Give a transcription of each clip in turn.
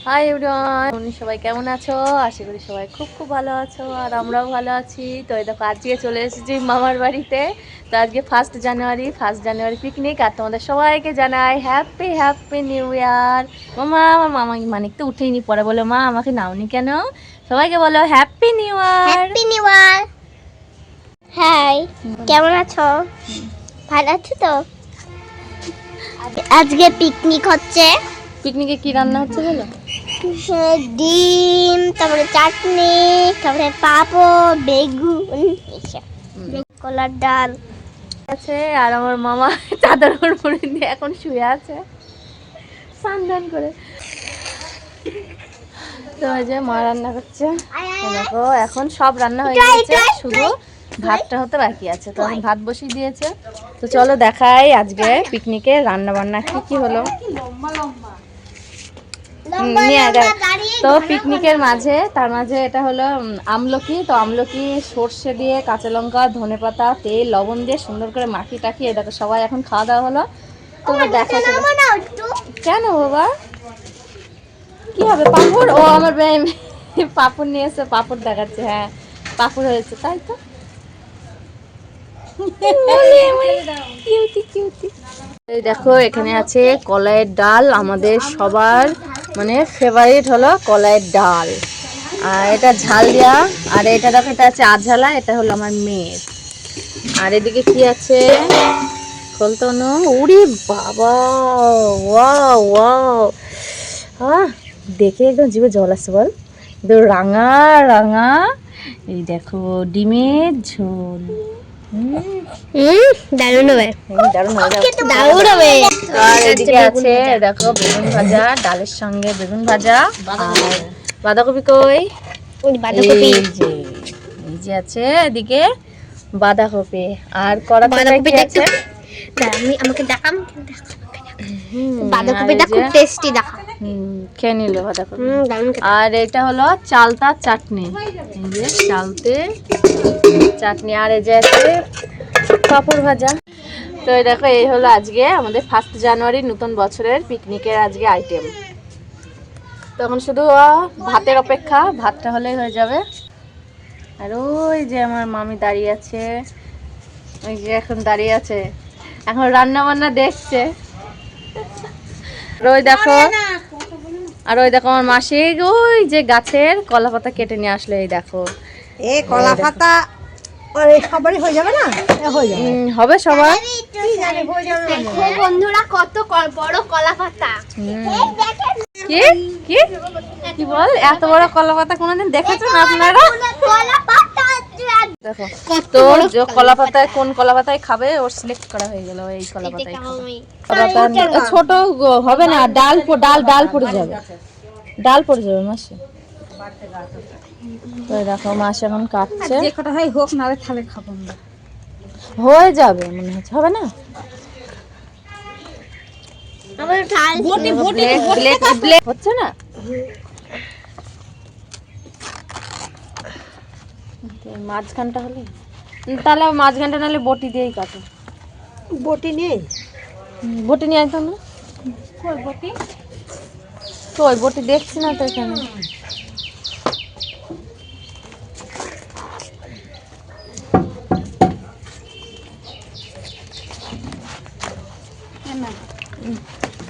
Hi everyone, সবাই কেমন আছো? আশা করি সবাই খুব খুব ভালো আছো, আর আমরাও ভালো আছি। তো এই দেখো আজকে চলে এসেছি মামার বাড়িতে। তো আজকে ফার্স্ট জানুয়ারি পিকনিক, আর তোমাদের সবাইকে জানাই হ্যাপি হ্যাপি নিউ ইয়ার। মামা আমার মামা মানিক তো উঠেইনি, পরে বলো মা আমাকে নাওনি কেন? সবাইকে বলো happy new year. Happy new year. Hi, কেমন আছো? ভালো আছো তো? আজকে পিকনিক হচ্ছে। পিকনিকে কি রান্না হচ্ছে বলো? ডিম, তারপরে চাটনি, তারপরে পাঁপড়, বেগুন, কলার ডাল আছে। আর আমার মামা চাদর উপরে দিয়ে এখন শুয়ে আছে স্নান করে। তো এই যে মা রান্না করছে, দেখো এখন সব রান্না হয়ে গেছে, শুধু ভাতটা হতে বাকি আছে। তো এখন ভাত বসিয়ে দিয়েছে। তো চলো দেখাই আজকে পিকনিকে রান্না বান্না কি কি হলো। তো পিকনিকের মাঝে তার মাঝে এটা হলো আমলকি। তো আমলকি সর্ষে দিয়ে কাঁচা লঙ্কা ধনেপাতা তেল লবণ দিয়ে সুন্দর করে মাখি টাকিয়ে দেখো সবাই এখন খাওয়া দাওয়া হলো। তো দেখা কেন বাবা কি হবে পাঁপড়? ও আমার পাঁপড় নিয়ে এসে পাঁপড় দেখাচ্ছে। হ্যাঁ পাঁপড় হয়েছে তাই তো। এই দেখো এখানে আছে কলাইয়ের ডাল, আমাদের সবার মানে ফেভারিট হলো কলাইয়ের ডাল। আর এটা ঝাল দেওয়া, আর এটা দেখো এটা আছে আঝালা, এটা হলো আমার মেয়ের। আর এদিকে কি আছে খোলতনো, উড়ি বাবা ওয়াও ওয়াও, দেখে একদম জিভে জল আসছে বল। রাঙা রাঙা এই দেখো ডিমের ঝোল। দারুণ হবে, দারুণ হবে। দারুণ হবে। আর এদিকে আছে দেখো বেগুন ভাজা, ডালের সঙ্গে বেগুন ভাজা। আর বাঁধাকপি কই? বাঁধাকপি এই যে আছে এদিকে বাঁধাকপি। আর কড়াতে আছে আমি আমাকে দেখাম। বাঁধাকপিটা খুব টেস্টি দেখা। খেয়ে নিল বাঁধাকপি। আর এটা হলো চালতা চাটনি, এই যে চালতে চাটনি। আর এই যে আছে পাঁপড় ভাজা। তো এই দেখো এই হলো আজকে আমাদের 1 জানুয়ারি নতুন বছরের পিকনিকের আজকে আইটেম। তখন শুধু ভাতের অপেক্ষা, ভাতটা হলেই হয়ে যাবে। আর ওই যে আমার মামি দাঁড়িয়ে আছে, ওই যে এখন দাঁড়িয়ে আছে, এখন রান্না বান্না দেখছে। আর ওই দেখো আমার মাসি ওই যে গাছের কলা পাতা কেটে নিয়ে আসলো। এই দেখো এই কলা পাতা সবারই হয়ে যাবে না? হয়ে যাবে, হবে সবার। বন্ধুরা কত বড় কলা পাতা। কি কি কি বল, এত বড় কলা পাতা কোনোদিন দেখেছেন আপনারা? দেখো তো কলা পাতায় কোন কলা পাতায় খাবে ওর সিলেক্ট করা হয়ে গেল, এই কলা পাতায় ছোট হবে না, ডাল ডাল ডাল পড়ে যাবে, ডাল পড়ে যাবে মাসে। তো দেখো মাস এখন কাটছে, যে কটা হয় হোক, না তাহলে খাবো না, হয়ে যাবে মনে হচ্ছে, হবে না? হচ্ছে না মাঝখানটা হলে, তাহলে মাঝখানটা নাহলে বটি দিয়েই কাটো। বটি নেই, বটি নিয়ে আসতাম না। কই বটি দেখছি না তো এখানে।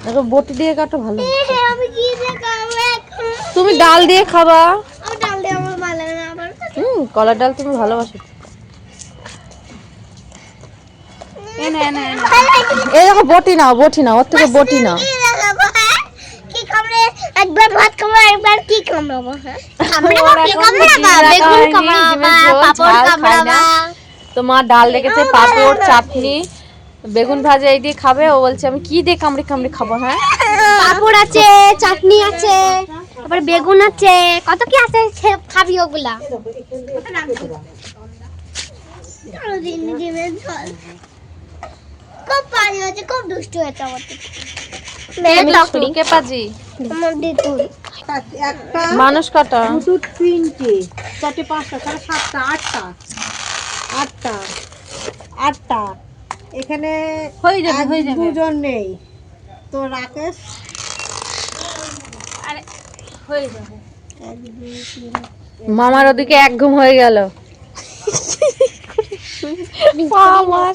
দেখো বটি দিয়ে কাটো ভালো। তুমি ডাল দিয়ে খাবা। কলার ডাল তুমি ভালোবাসো। এই দেখো বটি নাও, বটি নাও, ওর থেকে বটি নাও। একবার ভাত খাবো, একবার কি খাবো? তো মা ডাল রেখেছে, পাঁপড় চাটনি বেগুন ভাজা এই দিয়ে খাবে। ও বলছে আমি কি দিয়ে কামড়ি কামড়ি খাবো। হ্যাঁ পাঁপড় আছে, চাটনি আছে, তারপর বেগুন আছে, কত কি আছে, খাবি ওগুলা। খুব পানি হচ্ছে, খুব দুষ্টু হয়েছে মানুষ কটা? দুটো, তিনটে, চারটে, পাঁচটা, ছটা, সাতটা, আটটা, আটটা, আটটা। এখানে হয়ে যাবে, দুজন নেই তো রাকেশ। মামার ওদিকে এক ঘুম হয়ে গেল।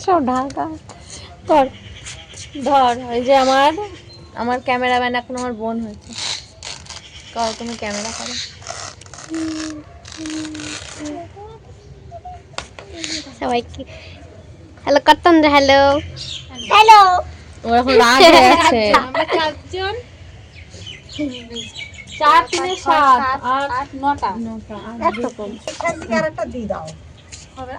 সব ঢাকা ধর ধর। এই যে আমার ক্যামেরাম্যান এখন আমার বোন হয়েছে। কও তুমি ক্যামেরা করো। সবাইকে হ্যালো করতাম রে, হ্যালো হ্যালো। ওর এখন রাগ হয়ে আছে। আমরা 4 জন, 4 3 7 8 9টা একটা কম। এখান থেকে আরেকটা দিয়ে দাও।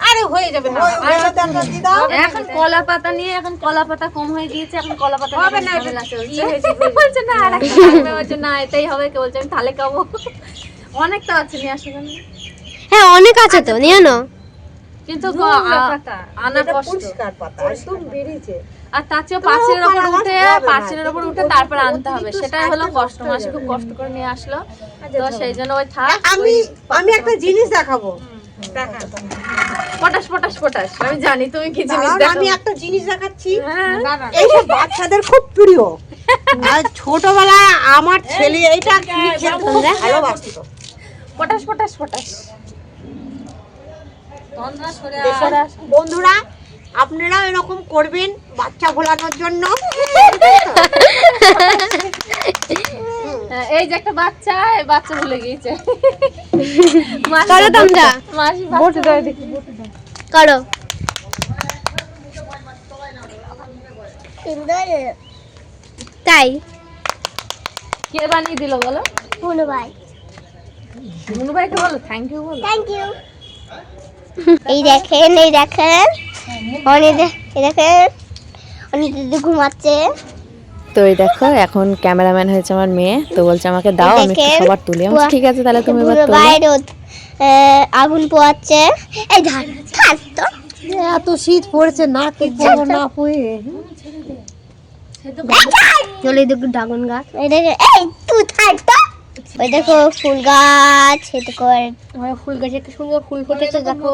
আরে হয়ে যাবে না, আরেকটা দিয়ে দাও। এখন কলা পাতা নিয়ে, এখন কলা পাতা কম হয়ে গিয়েছে, এখন কলা পাতা হবে না, বলছে না আর একটা লাগবে, বলছে না এটাই হবে। কে বলছে আমি থালে খাবো। অনেক তো আছে, নিয়ে আসো। হ্যাঁ অনেক আছে তো, নিয়ে নাও। কিন্তু আনা কষ্ট। পরিষ্কার পাতা একদম বেরিয়েছে। আর তার চেয়ে পাঁচিলের উপর উঠে তারপর আনতে হবে, সেটাই হলো কষ্ট। মাসি খুব কষ্ট করে নিয়ে আসলো, তো সেই জন্য ওই থাক। আমি একটা জিনিস দেখাবো। পটাশ পটাশ পটাশ, আমি জানি তুমি কি জিনিস দাঁড়াও, দেখাবে। আমি একটা জিনিস দেখাচ্ছি। এইসব বাচ্চাদের খুব প্রিয়। আর ছোটবেলায় আমার ছেলে এইটা খেতে খুব ভালোবাসতো। Potash potash potash. বন্ধুরা আপনারাও এরকম করবেন বাচ্চা ভোলানোর জন্য। এই যে একটা বাচ্চা, এই বাচ্চা ভুলে গিয়েছে। করো তোমরা, মাসি বটে দাও, দেখি করো। তাই কে বানিয়ে দিল বলো? বলো ভাই, মুনু ভাইকে বলো থ্যাংক ইউ বলো। Thank you. এই দেখেন, এই দেখেন, এই দেখেন অনেক দিদি ঘুমাচ্ছে। তো এই দেখো এখন ক্যামেরাম্যান হয়েছে আমার মেয়ে, তো বলছে আমাকে দাও, আমি একটু সবার তুলি। ঠিক আছে তাহলে তুমি এবার তোলো। বাইরে আগুন পোয়াচ্ছে। এই ধার ধার তো, এত শীত পড়েছে, না কি করবো না পুয়ে। চলে দেখো ড্রাগন গাছ। এই দেখো, এই তুই থাক তো। ওই দেখো ফুল গাছ, এই দেখো ফুল গাছে কি সুন্দর ফুল ফুটেছে। দেখো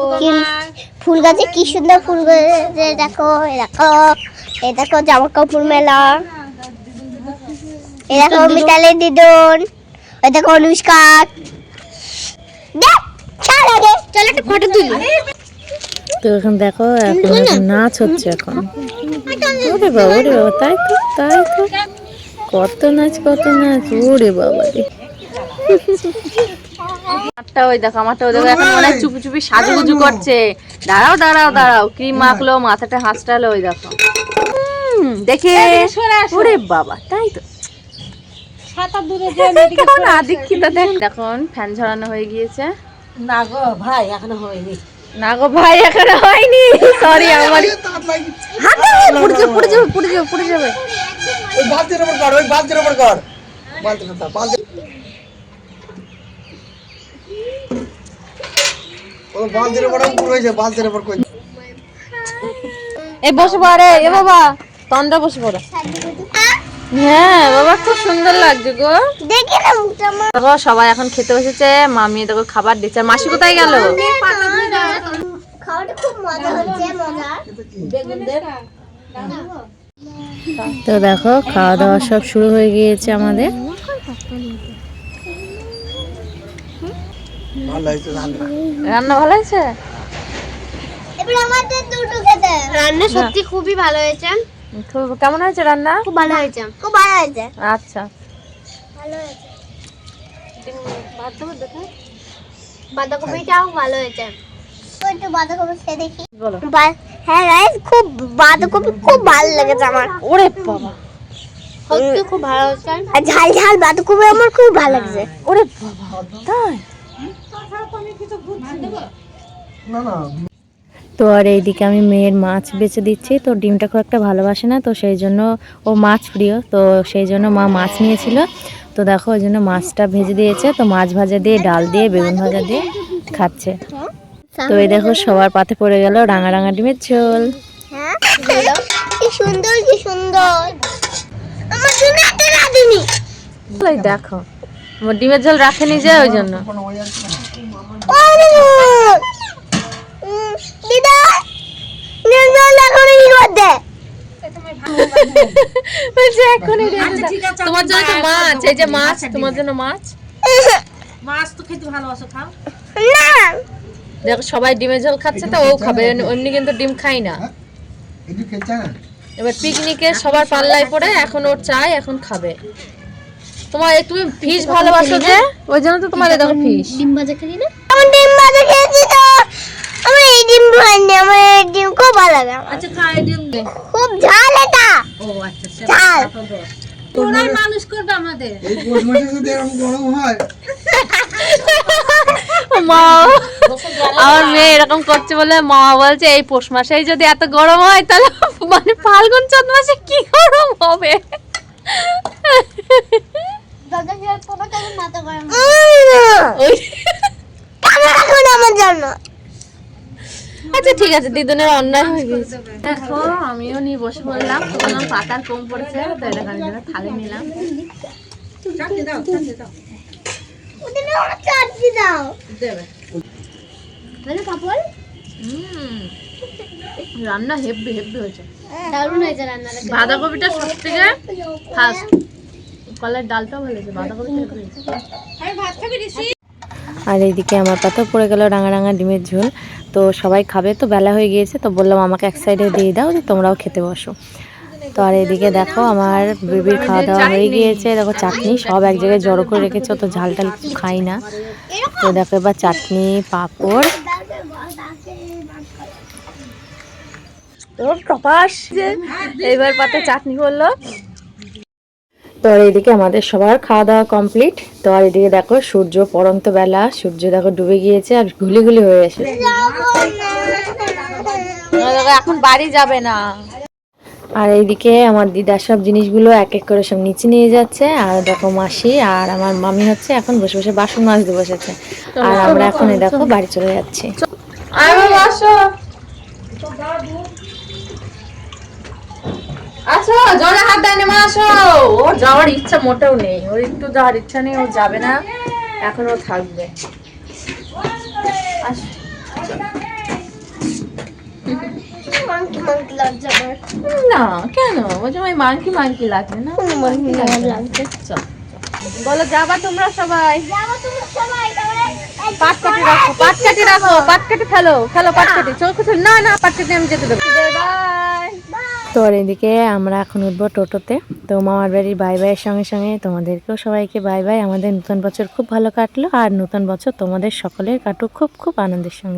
ফুল গাছে কি সুন্দর ফুল গাছে। দেখো এই দেখো, এই দেখো জামা কাপড় মেলা। এই দেখো মিতালি দিদুন, এই দেখো অনুষ্কা। দেখ ছাড় আগে, চল একটা ফটো তুলি। তো এখন দেখো এখন নাচ হচ্ছে এখন। ওরে বাবা, ওরে বাবা, তাই তো তাই তো, কত নাচ কত নাচ। ওরে বাবা রে, আমারটা ওই দেখো, আমারটা ওই দেখো এখন মনে হয় চুপি চুপি সাজুগুজু করছে। দাঁড়াও দাঁড়াও দাঁড়াও, ক্রিম মাখলো, মাথাটা হাসটালো, ওই দেখো দেখে। ওরে বাবা, তাই তো এখন ফ্যান ঝরানো হয়ে গিয়েছে। না গো ভাই এখনো হয়নি। না গো ভাই এখনো হয়নি, সরি আমার হাতে পুড়ে যাবে পুড়ে যাবে পুড়ে যাবে পুড়ে যাবে। ওই বালতির উপর কর, ওই বালতির উপর কর, বালতিটা দাও, বালতি ও বালতির উপর পুরো হয়েছে, বালতির উপর কই। এই বসে পড়ে, এ বাবা তন্দ্রা বসে পড়ে। হ্যাঁ বাবা খুব সুন্দর লাগছে গো। দেখি না মুখটা আমার। দেখো সবাই এখন খেতে বসেছে, মামি দেখো খাবার দিচ্ছে। আর মাসি কোথায় গেল? খাওয়াটা খুব মজা হচ্ছে, মজা। তো দেখো খাওয়া দাওয়া সব শুরু হয়ে গিয়েছে আমাদের। ভালো হয়েছে রান্না। রান্না ভালো হয়েছে? এবার আমাদের দুটো খেতে। রান্না সত্যি খুবই ভালো হয়েছে। কেমন হয়েছে রান্না? খুব ভালো হয়েছে, খুব ভালো হয়েছে। আচ্ছা ভালো হয়েছে। বাঁধাকপিটাও ভালো হয়েছে। একটু বাঁধাকপি খেয়ে দেখি। বলো। হ্যাঁ গাইস, খুব বাঁধাকপি খুব ভালো লেগেছে আমার। ওরে বাবা, সত্যি খুব ভালো হয়েছে। আর ঝাল ঝাল বাঁধাকপি আমার খুব ভালো লাগছে। ওরে বাবা, তাই? না না তো আর এইদিকে আমি মেয়ের মাছ বেছে দিচ্ছি। তো ডিমটা খুব একটা ভালোবাসে না, তো সেই জন্য ও মাছ প্রিয়, তো সেই জন্য মা মাছ নিয়েছিল। তো দেখো ওই জন্য মাছটা ভেজে দিয়েছে। তো মাছ ভাজা দিয়ে, ডাল দিয়ে, বেগুন ভাজা দিয়ে খাচ্ছে। তো এই দেখো সবার পাতে পড়ে গেল রাঙা রাঙা ডিমের ঝোল। হ্যাঁ কি সুন্দর, কি সুন্দর। আমার জন্য একটা রাঁধুনি। এই দেখো আমার ডিমের ঝোল রাখেনি যে, ওই জন্য। দিদা নিয়ে এখন কি করতে? তোমার জন্য তো মাছ, এই যে মাছ, তোমার জন্য মাছ। মাছ তো খেতে ভালোবাসো, খাও। না দেখো সবাই ডিমের ঝোল খাচ্ছে তো ও খাবে, অমনি কিন্তু ডিম খাই না। একটু খেতে না এবার পিকনিকে সবার পাল্লায় পড়ে এখন ওর চাই, এখন খাবে। তুমি ফিশ ভালোবাসো যে, ওই জন্য তো তোমার দেখো ফিশ। ডিম ভাজা খেলি না? আমার ডিম ভাজা খেয়েছি তো। আমার এই ডিম খাইনি, আমার এই ডিম খুব ভালো লাগে আমার। আচ্ছা খাই ডিম দে। খুব ঝাল এটা। ও আচ্ছা ঝাল। তোরাই মানুষ করবে আমাদের। এই পৌষ মাসে যদি এরকম গরম হয় মা, আমার মেয়ে এরকম করছে বলে মা বলছে এই পৌষ মাসেই যদি এত গরম হয় তাহলে মানে ফাল্গুন চৈত্র মাসে কি গরম হবে। দাদা কি আর তোমার কাছে মাথা গরম? ওই কেন রাখো না আমার জন্য? আচ্ছা ঠিক আছে, দিদুনের অন্যায় হয়ে গেছে। দেখো আমিও নিয়ে বসে পড়লাম, তো বললাম পাতার কম পড়েছে তো এটা থালে নিলাম। চাটনি দাও, চাটনি দাও। ওদের আমার চাটনি দাও। দেবে। মানে পাপড়? রান্না হেভি হেভি হয়েছে। দারুণ হয়েছে রান্নাটা। বাঁধাকপিটা সব থেকে ফার্স্ট, কলার ডালটাও ভালো হয়েছে, বাঁধাকপিটা হেভি হয়েছে। আমি ভাত খাবি ঋষি? আর এইদিকে আমার পাতা পড়ে গেল রাঙা রাঙা ডিমের ঝোল। তো সবাই খাবে, তো বেলা হয়ে গিয়েছে, তো বললাম আমাকে এক সাইডে দিয়ে দাও, যে তোমরাও খেতে বসো। তো আর এদিকে দেখো আমার বেবির খাওয়া দাওয়া হয়ে গিয়েছে। দেখো চাটনি সব এক জায়গায় জড়ো করে রেখেছো, তো ঝাল টাল খাই না। তো দেখো এবার চাটনি, পাঁপড়, এইবার পাতে চাটনি করলো। তো আর এদিকে আমাদের সবার খাওয়া দাওয়া কমপ্লিট। তো আর এদিকে দেখো সূর্য, পড়ন্ত বেলা, সূর্য দেখো ডুবে গিয়েছে আর ঘুলি ঘুলি হয়ে এসেছে। এখন বাড়ি যাবে না। আর এইদিকে আমার দিদা সব জিনিসগুলো এক এক করে সব নিচে নিয়ে যাচ্ছে। আর দেখো মাসি আর আমার মামি হচ্ছে এখন বসে বসে বাসন মাজতে বসেছে। আর আমরা এখন এই দেখো বাড়ি চলে যাচ্ছি। আচ্ছা জলে হাত দেয় না, আসো। ওর যাওয়ার ইচ্ছা মোটেও নেই, ওর একটু যাওয়ার ইচ্ছা নেই, ও যাবে না, এখন ও থাকবে। মাংকি মাংকি লাগছে আমার। না কেন, বলছি আমার মাংকি মাংকি লাগবে না, মাংকি লাগছে। চল বলো যাবা তোমরা সবাই। যাবো তুমি সবাই তাহলে। পাট কাটি রাখো, পাট কাটি রাখো, পাট কাটি ফেলো, ফেলো পাট কাটি, চোখ না না পাট কাটি আমি যেতে দেবো। বাই। তো আর এদিকে আমরা এখন উঠবো টোটোতে। তো মামার বাড়ির বাই বাইয়ের সঙ্গে সঙ্গে তোমাদেরকেও সবাইকে বাই বাই। আমাদের নতুন বছর খুব ভালো কাটলো, আর নতুন বছর তোমাদের সকলের কাটুক খুব খুব আনন্দের সঙ্গে।